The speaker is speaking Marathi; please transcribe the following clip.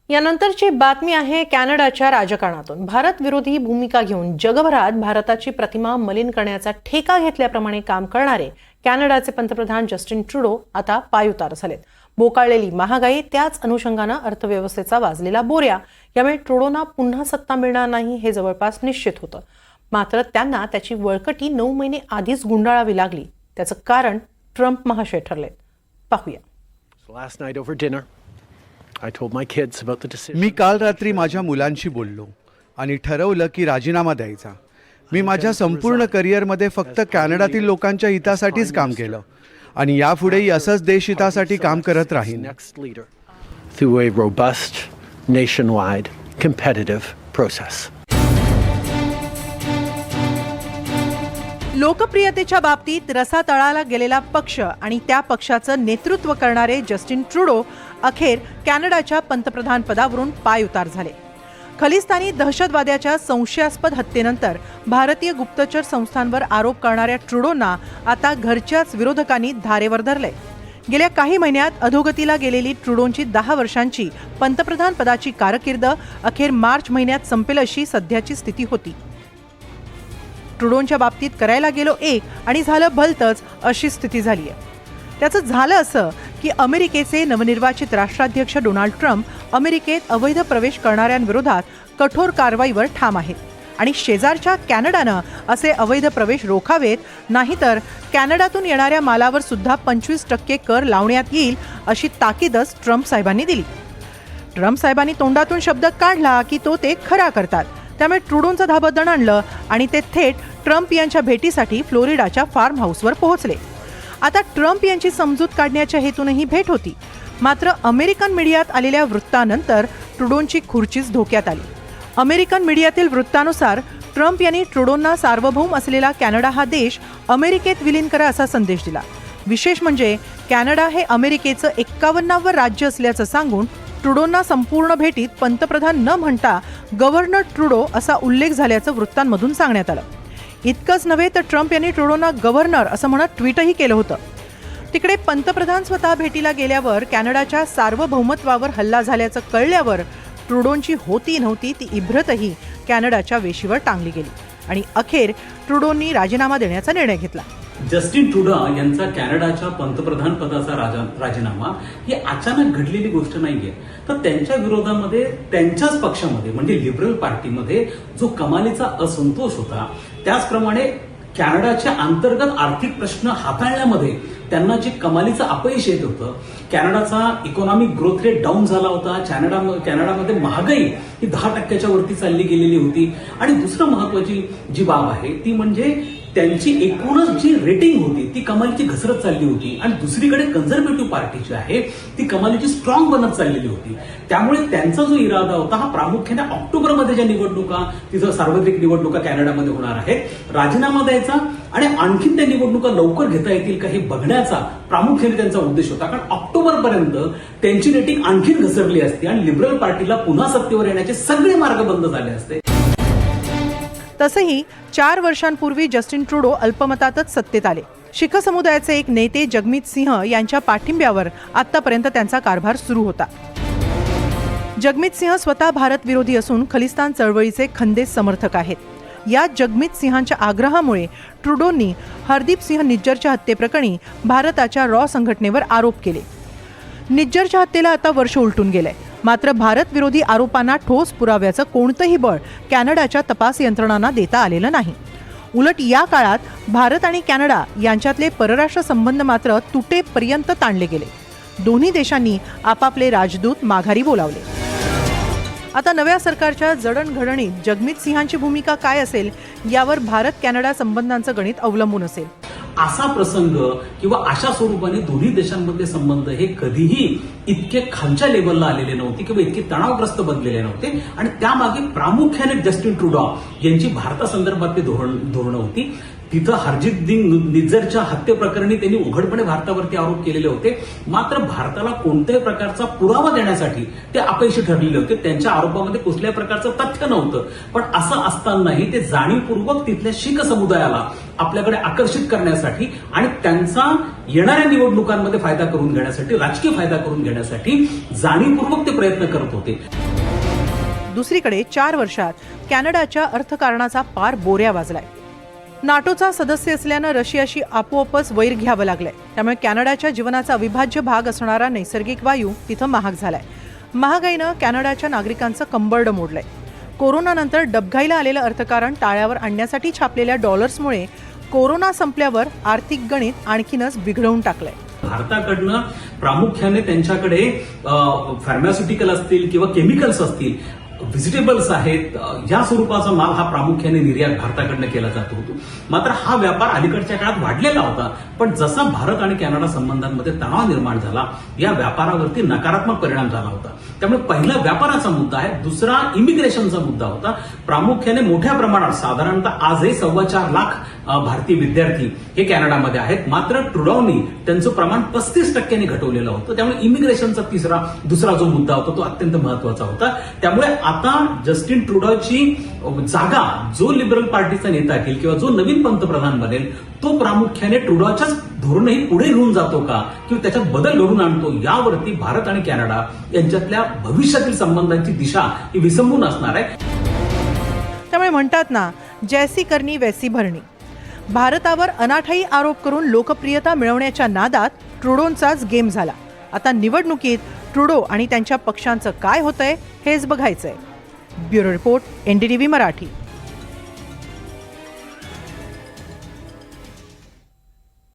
यानंतरची बातमी आहे कॅनडाच्या राजकारणातून। भारत विरोधी भूमिका घेऊन जगभरात भारताची प्रतिमा मलिन करण्याचा ठेका घेतल्याप्रमाणे काम करणारे कॅनडाचे पंतप्रधान जस्टिन ट्रुडो आता पायउतार झालेत। बोकाळलेली महागाई, त्याच अनुषंगाने अर्थव्यवस्थेचा वाजलेला बोऱ्या, यामुळे ट्रुडोना पुन्हा सत्ता मिळणार नाही हे जवळपास निश्चित होतं। मात्र त्यांना त्याची वळकटी 9 महिने आधीच गुंडाळावी लागली। त्याचं कारण ट्रम्प महाशय ठरलेत। पाहूया। मी काल रात्री माझ्या मुलांशी बोललो आणि ठरवलं की राजीनामा द्यायचा। मी माझ्या संपूर्ण करिअरमध्ये फक्त कॅनडातील लोकांच्या हितासाठीच काम केलं आणि यापुढेही असंच देशहितासाठी काम करत राहीन। Through a robust, nationwide, competitive process. लोकप्रियतेच्या बाबतीत रसातळाला गेलेला पक्ष आणि त्या पक्षाचं नेतृत्व करणारे जस्टिन ट्रुडो अखेर कॅनडाच्या पंतप्रधान पदावरून पायउतार झाले। खलिस्तानी दहशतवाद्याच्या संशयास्पद हत्येनंतर भारतीय गुप्तचर संस्थांवर आरोप करणाऱ्या ट्रुडोंना आता घरच्याच विरोधकांनी धारेवर धरले। गेल्या काही महिन्यात अधोगतीला गेलेली ट्रुडोंची 10 वर्षांची पंतप्रधान पदाची कारकीर्द अखेर मार्च महिन्यात संपेल अशी सध्याची स्थिती होती। ट्रुडोंच्या बाबतीत करायला गेलो एक आणि झालं भलतंच अशी स्थिती झाली आहे। त्याचं झालं असं की अमेरिकेचे नवनिर्वाचित राष्ट्राध्यक्ष डोनाल्ड ट्रम्प अमेरिकेत अवैध प्रवेश करणाऱ्यांविरोधात कठोर कारवाईवर ठाम आहेत आणि शेजारच्या कॅनडानं असे अवैध प्रवेश रोखावेत, नाहीतर कॅनडातून येणाऱ्या मालावर सुद्धा 25% कर लावण्यात येईल अशी ताकीदच ट्रम्प साहेबांनी दिली। ट्रम्प साहेबांनी तोंडातून शब्द काढला की तो ते खरा करतात। त्यामुळे ट्रुडोंचं धाबं दणाणलं आणि ते थेट ट्रम्प यांच्या भेटीसाठी फ्लोरिडाच्या फार्म हाऊसवर पोहोचले। आता ट्रम्प यांची समजूत काढण्याच्या हेतूनही भेट होती, मात्र अमेरिकन मीडियात आलेल्या वृत्तानंतर ट्रुडोंची खुर्चीच धोक्यात आली। अमेरिकन मीडियातील वृत्तानुसार ट्रम्प यांनी ट्रुडोंना सार्वभौम असलेला कॅनडा हा देश अमेरिकेत विलीन करा असा संदेश दिला। विशेष म्हणजे कॅनडा हे अमेरिकेचं 51वे राज्य असल्याचं सांगून ट्रुडोंना संपूर्ण भेटीत पंतप्रधान न म्हणता गव्हर्नर ट्रुडो असा उल्लेख झाल्याचं वृत्तांमधून सांगण्यात आलं। इतकंच नव्हे तर ट्रम्प यांनी ट्रुडोंना गव्हर्नर असं म्हणत ट्विटही केलं होतं। तिकडे पंतप्रधान स्वतः भेटीला गेल्यावर कॅनडाच्या सार्वभौमत्वावर हल्ला झाल्याचं कळल्यावर ट्रुडोंची होती नव्हती ती इब्रतही कॅनडाच्या वेशीवर टांगली गेली आणि अखेर ट्रुडोंनी राजीनामा देण्याचा निर्णय घेतला। जस्टिन ट्रुडो यांचा कॅनडाच्या पंतप्रधान पदाचा राजीनामा ही अचानक घडलेली गोष्ट नाहीये, तर त्यांच्या विरोधामध्ये त्यांच्याच पक्षामध्ये म्हणजे लिबरल पार्टीमध्ये जो कमालीचा असंतोष होता, त्याचप्रमाणे कॅनडाच्या अंतर्गत आर्थिक प्रश्न हाताळण्यामध्ये त्यांना जे कमालीचं अपयश येत होतं, कॅनडाचा इकॉनॉमिक ग्रोथ रेट डाऊन झाला होता, कॅनडामध्ये महागाई ही 10% वरती चालली गेलेली होती आणि दुसरं महत्वाची जी बाब आहे ती म्हणजे त्यांची एकूणच जी रेटिंग होती ती कमालीची घसरत चालली होती आणि दुसरीकडे कन्झर्वेटिव्ह पार्टी जी आहे ती कमालीची स्ट्रॉंग बनत चाललेली होती। त्यामुळे त्यांचा जो इरादा होता हा प्रामुख्याने ऑक्टोबरमध्ये ज्या निवडणुका, तिथं सार्वत्रिक निवडणुका कॅनडामध्ये होणार आहेत, राजीनामा द्यायचा आणि आणखीन त्या निवडणुका लवकर घेता येतील का हे बघण्याचा प्रामुख्याने त्यांचा उद्देश होता। कारण ऑक्टोबरपर्यंत त्यांची रेटिंग आणखीन घसरली असती आणि लिबरल पार्टीला पुन्हा सत्तेवर येण्याचे सगळे मार्ग बंद झाले असते। तसेही 4 वर्षांपूर्वी जस्टिन ट्रुडो अल्पमतातच सत्तेत आले। शीख समुदायाचे एक नेते जगमीत सिंह यांच्या पाठिंब्यावर आतापर्यंत त्यांचा कारभार सुरू होता। जगमीत सिंह स्वतः भारत विरोधी असून खलिस्तान चळवळीचे खंदेश समर्थक आहेत। या जगमीत सिंहांच्या आग्रहामुळे ट्रुडोंनी हरदीप सिंह निज्जरच्या हत्येप्रकरणी भारताच्या रॉ संघटनेवर आरोप केले। निज्जरच्या हत्येला आता वर्ष उलटून गेलंय, मात्र भारत विरोधी आरोपांना ठोस पुराव्याचं कोणतंही बळ कॅनडाच्या तपास यंत्रणांना देता आलेलं नाही। उलट या काळात भारत आणि कॅनडा यांच्यातले परराष्ट्र संबंध मात्र तुटेपर्यंत ताणले गेले। दोन्ही देशांनी आपापले राजदूत माघारी बोलावले। आता नव्या सरकारच्या जडणघडणीत जगमीत सिंहांची भूमिका काय असेल यावर भारत कॅनडा संबंधांचं गणित अवलंबून असेल। असा प्रसंग किंवा अशा स्वरूपाने दोन्ही देशांमधले संबंध हे कधीही इतके खालच्या लेवलला आलेले नव्हते किंवा इतके तणावग्रस्त बनलेले नव्हते आणि त्यामागे प्रामुख्याने जस्टिन ट्रुडो यांची भारतासंदर्भातली धोरणं होती। तिथं हरदीप सिंग निज्जरच्या हत्येप्रकरणी त्यांनी उघडपणे भारतावरती आरोप केलेले होते, मात्र भारताला कोणत्याही प्रकारचा पुरावा देण्यासाठी ते अपयशी ठरलेले होते। त्यांच्या आरोपामध्ये कुठल्याही प्रकारचं तथ्य नव्हतं, पण असं असतानाही ते जाणीवपूर्वक तिथल्या शीख समुदायाला आपल्याकडे आकर्षित करण्यासाठी आणि त्यांचा येणाऱ्या निवडणुकांमध्ये फायदा करून घेण्यासाठी, राजकीय फायदा करून घेण्यासाठी जाणीवपूर्वक ते प्रयत्न करत होते. दुसरीकडे 4 वर्षात कॅनडाच्या अर्थकारणाचा पार बोऱ्या वाजलाय. नाटोचा सदस्य असल्यानं रशियाशी आपोआपच वैर घ्यावं लागलंय. त्यामुळे कॅनडाच्या जीवनाचा अविभाज्य भाग असणारा नैसर्गिक वायू तिथं महाग झालाय. महागाईनं कॅनडाच्या नागरिकांचं कंबरडं मोडलंय. कोरोनानंतर डबघाईला आलेलं अर्थकारण टाळ्यावर आणण्यासाठी छापलेल्या डॉलर्समुळे कोरोना संपल्यावर आर्थिक गणित आणखीनच बिघडवून टाकलंय. भारताकडनं प्रामुख्याने त्यांच्याकडे फार्मास्युटिकल असतील किंवा केमिकल्स असतील, व्हेजिटेबल्स आहेत, या स्वरूपाचा माल हा प्रामुख्याने निर्यात भारताकडनं केला जात होतो. मात्र हा व्यापार अलीकडच्या काळात वाढलेला होता. पण जसा भारत आणि कॅनडा संबंधांमध्ये तणाव निर्माण झाला, या व्यापारावरती नकारात्मक परिणाम झाला होता. त्यामुळे पहिला व्यापाराचा मुद्दा आहे. दुसरा इमिग्रेशनचा मुद्दा होता. प्रामुख्याने मोठ्या प्रमाणात, साधारणतः आजही 4.25 लाख भारतीय विद्यार्थी हे कॅनडामध्ये आहेत. मात्र ट्रुडॉनी त्यांचं प्रमाण 35% घटवलेलं होतं. त्यामुळे इमिग्रेशनचा दुसरा जो मुद्दा होता तो अत्यंत महत्वाचा होता. त्यामुळे आता जस्टिन ट्रुडॉची जागा जो लिबरल पार्टीचा नेता घेईल किंवा जो नवीन पंतप्रधान बनेल तो प्रामुख्याने ट्रुडॉच्याच धोरणही पुढे घेऊन जातो का किंवा त्याच्यात बदल घडून आणतो, यावरती भारत आणि कॅनडा यांच्यातल्या भविष्यातील संबंधांची दिशा ही विसंबून असणार आहे. त्यामुळे म्हणतात ना, जैसी करणी वैसी भरणी. भारतावर अनाठायी आरोप करून लोकप्रियता मिळवण्याच्या नादात ट्रुडोंचाच गेम झाला. आता निवडणुकीत ट्रुडो आणि त्यांच्या पक्षांचं काय होतंय हेच बघायचंय. Bureau report, NDTV Marathi.